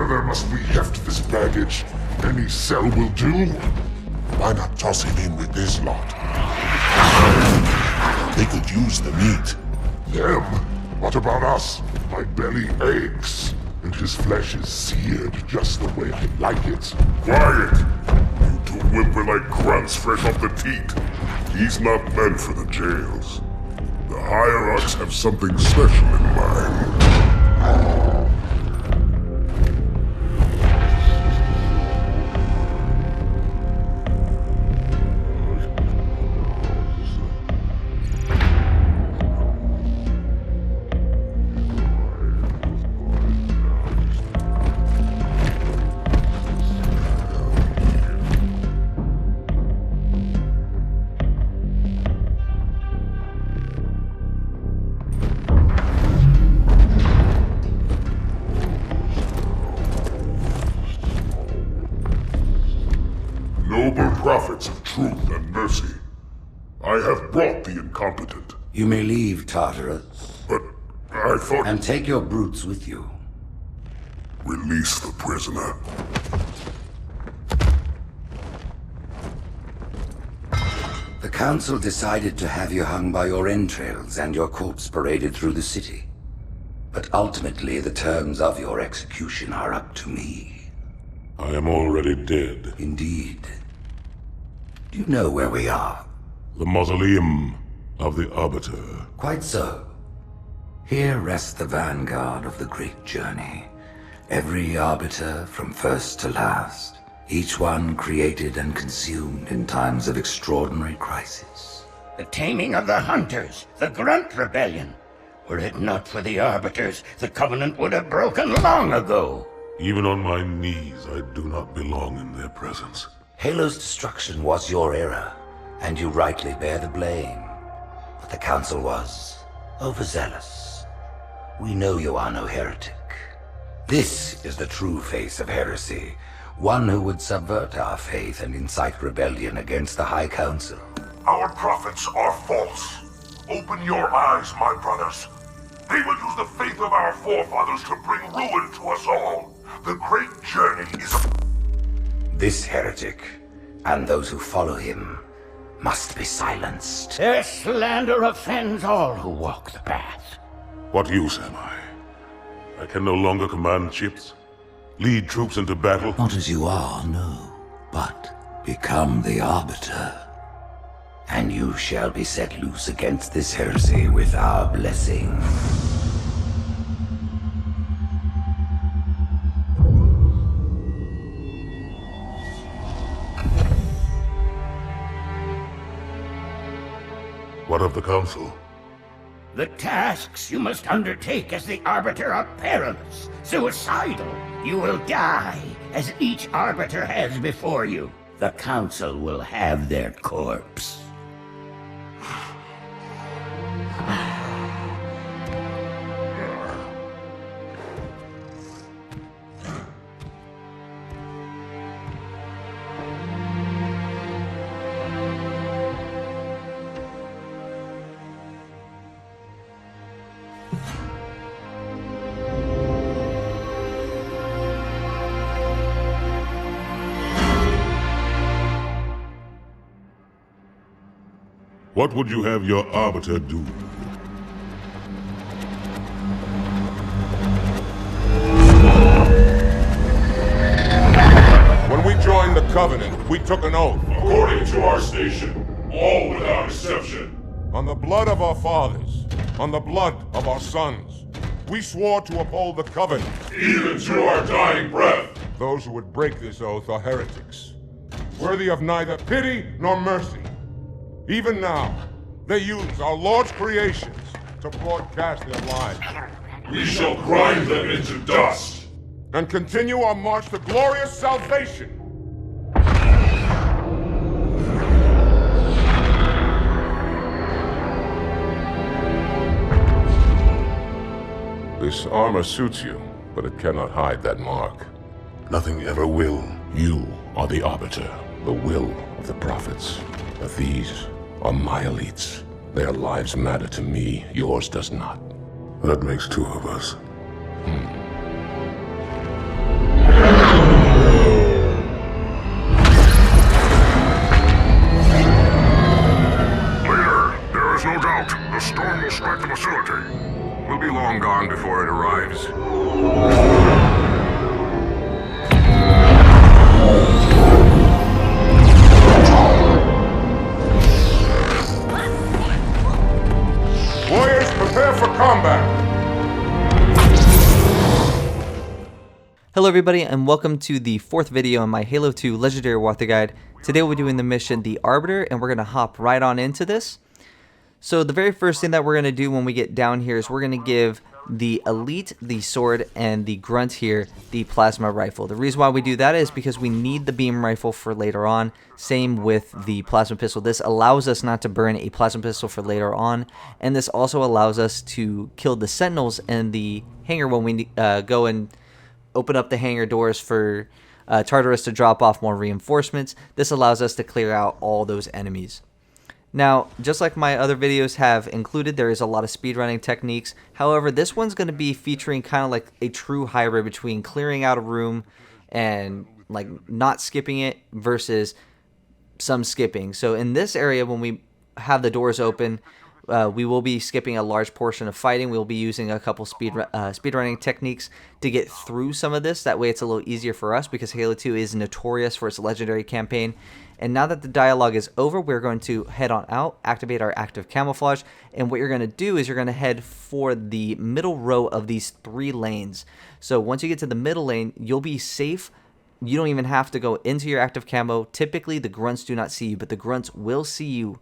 further must we heft this baggage? Any cell will do? Why not toss him in with this lot? They could use the meat. Them? What about us? My belly aches, and his flesh is seared just the way I like it. Quiet! You two whimper like grunts fresh off the teat. He's not meant for the jails. The hierarchs have something special in mind. Noble prophets of truth and mercy, I have brought the incompetent. You may leave, Tartarus. But I thought... And take your brutes with you. Release the prisoner. The Council decided to have you hung by your entrails and your corpse paraded through the city. But ultimately, the terms of your execution are up to me. I am already dead. Indeed. Do you know where we are? The mausoleum of the Arbiter. Quite so. Here rests the vanguard of the great journey. Every Arbiter from first to last. Each one created and consumed in times of extraordinary crisis. The taming of the Hunters, the Grunt Rebellion. Were it not for the Arbiters, the Covenant would have broken long ago. Even on my knees, I do not belong in their presence. Halo's destruction was your error, and you rightly bear the blame. But the Council was overzealous. We know you are no heretic. This is the true face of heresy, one who would subvert our faith and incite rebellion against the High Council. Our prophets are false. Open your eyes, my brothers. They will use the faith of our forefathers to bring ruin to us all. The great journey is a... This heretic, and those who follow him, must be silenced. Their slander offends all who walk the path. What use am I? I can no longer command ships, lead troops into battle. Not as you are, no, but become the Arbiter. And you shall be set loose against this heresy with our blessing. What of the Council? The tasks you must undertake as the Arbiter are perilous, suicidal. You will die, as each Arbiter has before you. The Council will have their corpse. What would you have your Arbiter do? When we joined the Covenant, we took an oath. According to our station, all without exception. On the blood of our fathers, on the blood of our sons, we swore to uphold the Covenant. Even to our dying breath. Those who would break this oath are heretics, worthy of neither pity nor mercy. Even now, they use our Lord's creations to broadcast their lies. We shall grind them into dust and continue our march to glorious salvation. This armor suits you, but it cannot hide that mark. Nothing ever will. You are the Arbiter, the will of the prophets. But these are my elites. Their lives matter to me, yours does not. That makes two of us. out. The storm will strike the facility. We'll be long gone before it arrives. Warriors, prepare for combat! Hello everybody and welcome to the fourth video in my Halo 2 Legendary Walkthrough Guide. Today we're doing the mission The Arbiter and we're going to hop right on into this. So the very first thing that we're going to do when we get down here is we're going to give the Elite the sword and the Grunt here the plasma rifle. The reason why we do that is because we need the beam rifle for later on. Same with the plasma pistol. This allows us not to burn a plasma pistol for later on, and this also allows us to kill the sentinels in the hangar when we go and open up the hangar doors for Tartarus to drop off more reinforcements. This allows us to clear out all those enemies. Now, just like my other videos have included, there is a lot of speedrunning techniques. However, this one's going to be featuring kind of like a true hybrid between clearing out a room and like not skipping it versus some skipping. So in this area, when we have the doors open, we will be skipping a large portion of fighting. We'll be using a couple speedrunning techniques to get through some of this. That way it's a little easier for us because Halo 2 is notorious for its legendary campaign. And now that the dialogue is over, we're going to head on out, activate our active camouflage, and what you're going to do is you're going to head for the middle row of these 3 lanes. So once you get to the middle lane, you'll be safe. You don't even have to go into your active camo. Typically, the grunts do not see you, but the grunts will see you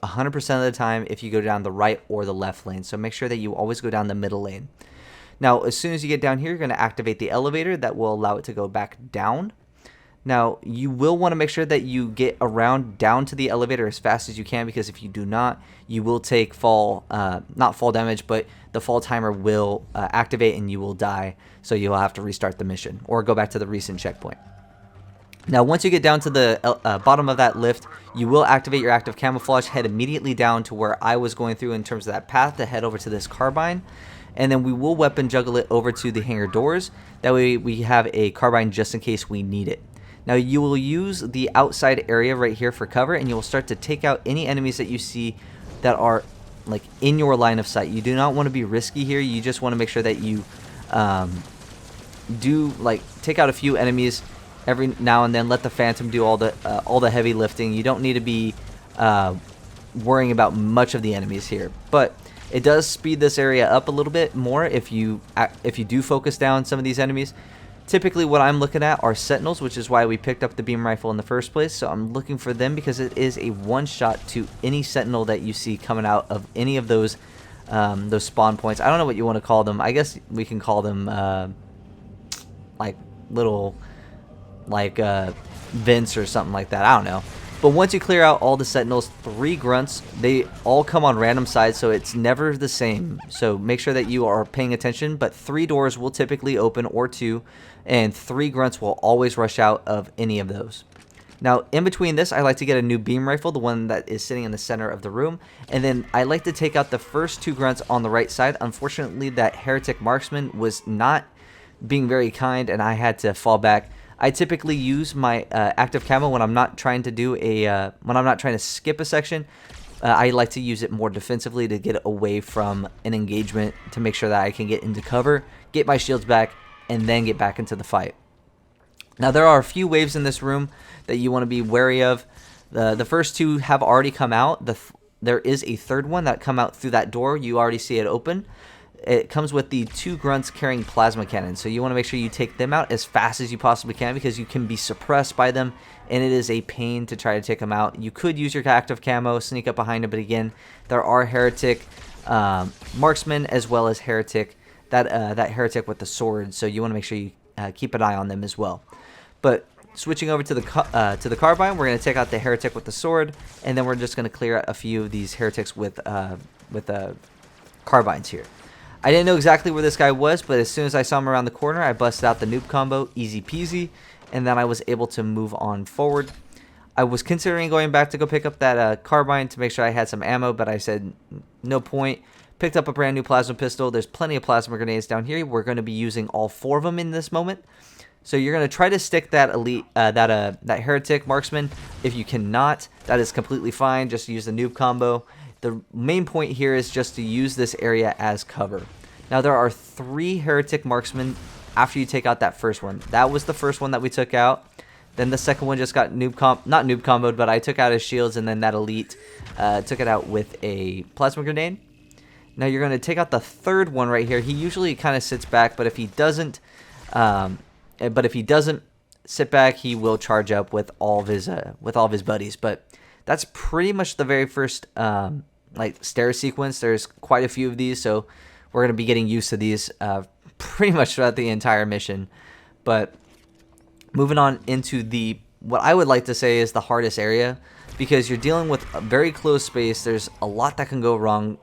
100% of the time if you go down the right or the left lane. So make sure that you always go down the middle lane. Now, as soon as you get down here, you're going to activate the elevator. That will allow it to go back down. Now, you will want to make sure that you get around down to the elevator as fast as you can, because if you do not, you will take not fall damage, but the fall timer will activate and you will die. So you'll have to restart the mission or go back to the recent checkpoint. Now, once you get down to the bottom of that lift, you will activate your active camouflage, head immediately down to where I was going through in terms of that path to head over to this carbine. And then we will weapon juggle it over to the hangar doors. That way we have a carbine just in case we need it. Now, you will use the outside area right here for cover, and you will start to take out any enemies that you see that are like in your line of sight. You do not want to be risky here. You just want to make sure that you do like take out a few enemies every now and then. Let the Phantom do all the heavy lifting. You don't need to be worrying about much of the enemies here, but it does speed this area up a little bit more if you do focus down some of these enemies. Typically what I'm looking at are sentinels, which is why we picked up the beam rifle in the first place. So I'm looking for them because it is a one-shot to any sentinel that you see coming out of any of those spawn points. I don't know what you want to call them. I guess we can call them like little vents or something like that. I don't know. But once you clear out all the sentinels, 3 grunts, they all come on random sides, so it's never the same. So make sure that you are paying attention, but 3 doors will typically open, or 2, and 3 grunts will always rush out of any of those. Now, in between this, I like to get a new beam rifle, the one that is sitting in the center of the room, and then I like to take out the first 2 grunts on the right side. Unfortunately, that heretic marksman was not being very kind, and I had to fall back. I typically use my active camo when I'm not trying to do when I'm not trying to skip a section. I like to use it more defensively to get away from an engagement to make sure that I can get into cover, get my shields back, and then get back into the fight. Now, there are a few waves in this room that you want to be wary of. The first 2 have already come out. There is a third one that come out through that door. You already see it open. It comes with the 2 grunts carrying plasma cannons, so you want to make sure you take them out as fast as you possibly can because you can be suppressed by them, and it is a pain to try to take them out. You could use your active camo, sneak up behind them, but again, there are heretic marksmen as well as heretic that heretic with the sword, so you want to make sure you keep an eye on them as well. But switching over to the carbine, we're going to take out the heretic with the sword, and then we're just going to clear out a few of these heretics with carbines here. I didn't know exactly where this guy was, but as soon as I saw him around the corner, I busted out the noob combo, easy peasy, and then I was able to move on forward. I was considering going back to go pick up that carbine to make sure I had some ammo, but I said no point. Picked up a brand new plasma pistol. There's plenty of plasma grenades down here. We're going to be using all 4 of them in this moment. So you're going to try to stick that elite, that heretic marksman. If you cannot, that is completely fine. Just use the noob combo. The main point here is just to use this area as cover. Now there are 3 heretic marksmen after you take out that first one. That was the first one that we took out. Then the second one just got not noob comboed, but I took out his shields, and then that elite took it out with a plasma grenade. Now you're going to take out the third one right here. He usually kind of sits back, but if he doesn't sit back, he will charge up with all of his buddies. But that's pretty much the very first like stair sequence. There's quite a few of these, so we're going to be getting used to these pretty much throughout the entire mission. But moving on into what I would like to say is the hardest area, because you're dealing with a very close space. There's a lot that can go wrong.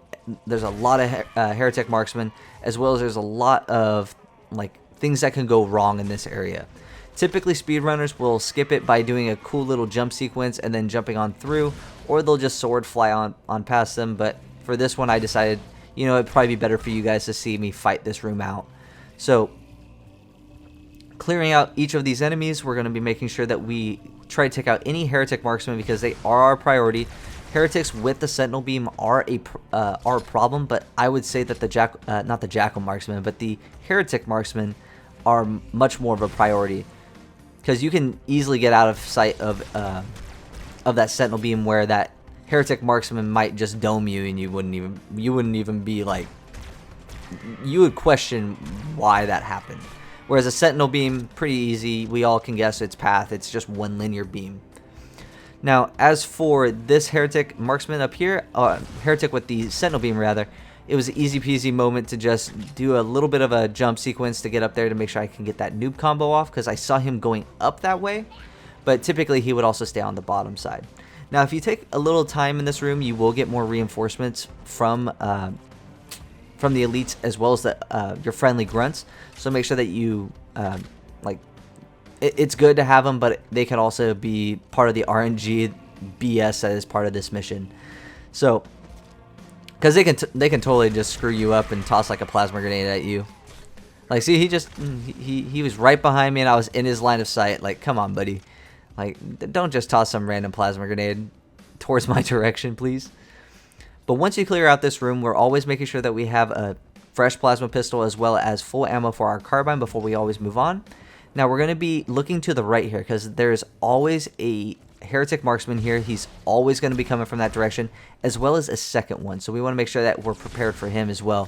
There's a lot of heretic marksmen, as well as there's a lot of like things that can go wrong in this area. Typically speedrunners will skip it by doing a cool little jump sequence and then jumping on through, or they'll just sword fly on past them. But for this one, I decided, you know, it'd probably be better for you guys to see me fight this room out. So clearing out each of these enemies, we're going to be making sure that we try to take out any heretic marksmen, because they are our priority. Heretics with the sentinel beam are a problem, but I would say that not the jackal marksman, but the heretic marksmen are much more of a priority, because you can easily get out of sight of that sentinel beam, where that heretic marksman might just dome you, and you wouldn't even be like, you would question why that happened. Whereas a sentinel beam, pretty easy. We all can guess its path. It's just one linear beam. Now, as for this heretic marksman up here, heretic with the sentinel beam rather, it was an easy peasy moment to just do a little bit of a jump sequence to get up there to make sure I can get that noob combo off, because I saw him going up that way, but typically he would also stay on the bottom side. Now, if you take a little time in this room, you will get more reinforcements from the elites, as well as your friendly grunts. So make sure that you it's good to have them, but they can also be part of the RNG BS that is part of this mission. So, because they can totally just screw you up and toss like a plasma grenade at you. Like, see, he was right behind me and I was in his line of sight. Like, come on, buddy. Like, don't just toss some random plasma grenade towards my direction, please. But once you clear out this room, we're always making sure that we have a fresh plasma pistol as well as full ammo for our carbine before we always move on. Now we're going to be looking to the right here, because there's always a heretic marksman here. He's always going to be coming from that direction, as well as a second one. So we want to make sure that we're prepared for him as well.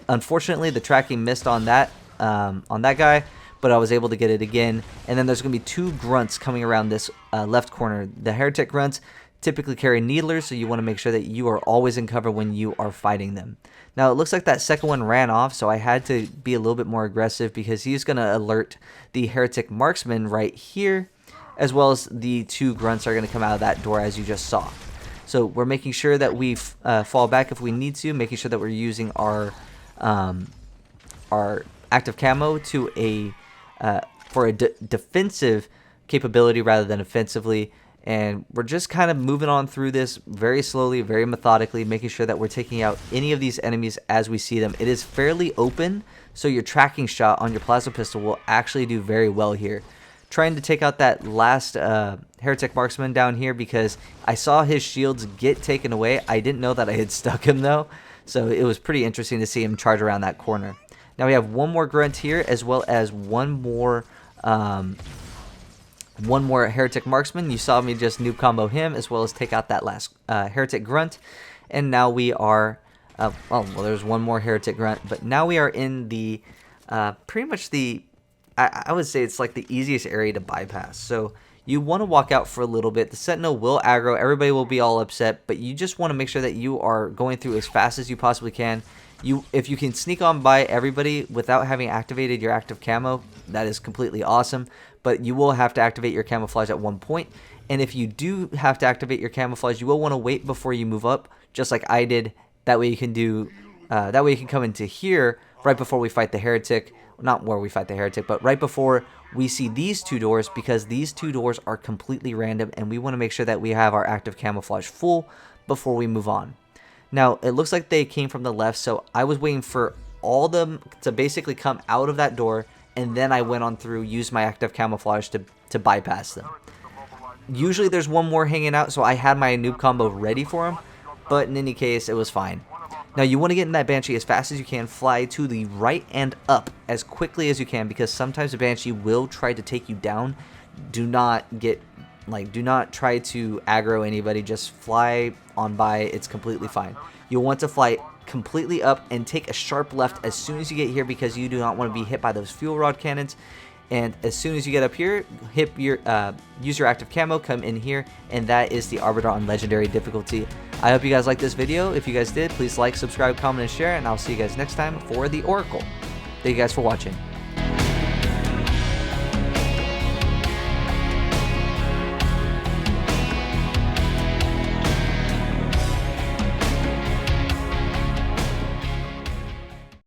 Unfortunately, the tracking missed on that guy, but I was able to get it again. And then there's going to be 2 grunts coming around this left corner. The heretic grunts typically carry needlers, so you want to make sure that you are always in cover when you are fighting them. Now it looks like that second one ran off, so I had to be a little bit more aggressive, because he's going to alert the heretic marksman right here, as well as the 2 grunts are going to come out of that door, as you just saw. So we're making sure that we fall back if we need to, making sure that we're using our active camo to for a defensive capability rather than offensively. And we're just kind of moving on through this very slowly, very methodically, making sure that we're taking out any of these enemies as we see them. It is fairly open, so your tracking shot on your plasma pistol will actually do very well here. Trying to take out that last heretic marksman down here, because I saw his shields get taken away. I didn't know that I had stuck him though, so it was pretty interesting to see him charge around that corner. Now we have one more grunt here, as well as one more heretic marksman. You saw me just noob combo him, as well as take out that last heretic grunt. And now we are well, there's one more heretic grunt, but now we are in the pretty much the I would say it's like the easiest area to bypass. So you want to walk out for a little bit. The sentinel will aggro, everybody will be all upset, but you just want to make sure that you are going through as fast as you possibly can. If you can sneak on by everybody without having activated your active camo, that is completely awesome. But you will have to activate your camouflage at one point. And if you do have to activate your camouflage, you will want to wait before you move up, just like I did. That way you can that way you can come into here right before we fight the heretic. Not where we fight the heretic, but right before we see these 2 doors, because these 2 doors are completely random, and we want to make sure that we have our active camouflage full before we move on. Now, it looks like they came from the left, so I was waiting for all of them to basically come out of that door, and then I went on through, used my active camouflage to bypass them. Usually there's one more hanging out, so I had my noob combo ready for him, but in any case, it was fine. Now you want to get in that Banshee as fast as you can, fly to the right and up as quickly as you can, because sometimes the Banshee will try to take you down. Do not try to aggro anybody, just fly on by, it's completely fine. You'll want to fly completely up and take a sharp left as soon as you get here, because you do not want to be hit by those fuel rod cannons. And as soon as you get up here, use your active camo, come in here, and that is the Arbiter on Legendary difficulty. I hope you guys liked this video. If you guys did, please like, subscribe, comment, and share, and I'll see you guys next time for the Oracle. Thank you guys for watching.